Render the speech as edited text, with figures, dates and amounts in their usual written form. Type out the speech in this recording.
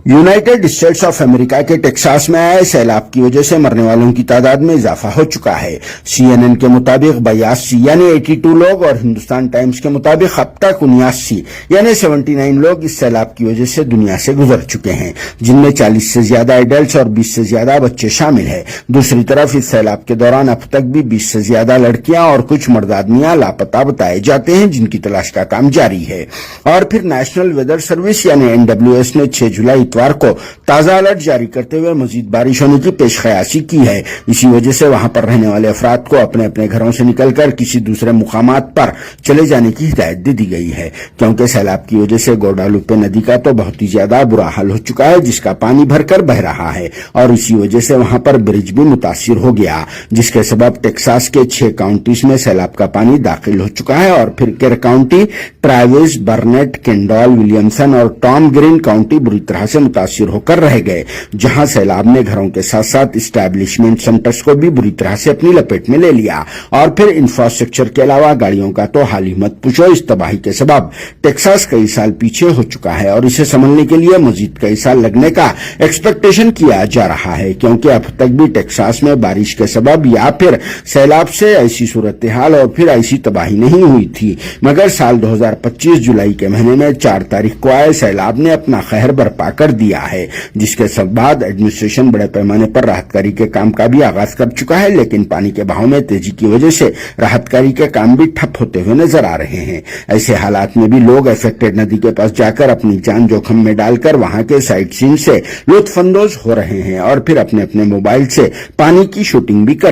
United states of America के Texas में आए सैलाब की वजह से मरने वालों की तादाद में इजाफा हो चुका है। CNN के मुताबिक 82 यानी 82 लोग और हिंदुस्तान टाइम्स के मुताबिक अब तक 79 यानी 79 लोग इस सैलाब की वजह से दुनिया से गुजर चुके हैं, जिनमें 40 से ज्यादा एडल्ट्स और 20 से ज्यादा बच्चे शामिल हैं। दूसरी तरफ इस सैलाब के दौरान अब तक भी 20 से ज्यादा लड़कियां और कुछ मर्द आदमियां लापता बताए जाते हैं, जिनकी तलाश का काम जारी है। और फिर नेशनल वेदर सर्विस यानी NWS ने 6 जुलाई इतवार को ताजा अलर्ट जारी करते हुए मजीद बारिश होने की पेशकयासी की है। इसी वजह से वहां पर रहने वाले अफराद को अपने अपने घरों से निकलकर किसी दूसरे मुकामात पर चले जाने की हिदायत दे दी गई है, क्योंकि सैलाब की वजह से गुडालुपे नदी का तो बहुत ही ज्यादा बुरा हाल हो चुका है, जिसका पानी भरकर बह रहा है और इसी वजह से वहां पर ब्रिज भी मुतासिर हो गया, जिसके सबब टेक्सास के 6 काउंटीज में सैलाब का पानी दाखिल हो चुका है। और फिर Kerr County, Travis, Burnet, Kendall, Williamson और टॉम ग्रीन काउंटी बुरी तरह से मुतासिर होकर रह गए, जहां सैलाब ने घरों के साथ साथ इस्टेब्लिशमेंट सेंटर्स को भी बुरी तरह से अपनी लपेट में ले लिया। और फिर इंफ्रास्ट्रक्चर के अलावा गाड़ियों का तो हाल ही मत पूछो। इस तबाही के सबब टेक्सास कई साल पीछे हो चुका है और इसे संभलने के लिए मजीद कई साल लगने का एक्सपेक्टेशन किया जा रहा है, क्योंकि अब तक भी टेक्सास में बारिश के सबब या फिर सैलाब से ऐसी सूरत हाल और फिर ऐसी तबाही नहीं हुई थी। मगर साल 2025 जुलाई के महीने में 4 तारीख को आए सैलाब ने अपना कहर बर्पा कर दिया है, जिसके सब बाद एडमिनिस्ट्रेशन बड़े पैमाने पर राहतकारी के काम का भी आगाज कर चुका है, लेकिन पानी के बहाव में तेजी की वजह से राहतकारी के काम भी ठप होते हुए नजर आ रहे हैं। ऐसे हालात में भी लोग अफेक्टेड नदी के पास जाकर अपनी जान जोखिम में डालकर वहां के साइट सीन से लुत्फानंदोज हो रहे हैं और फिर अपने अपने मोबाइल से पानी की शूटिंग भी कर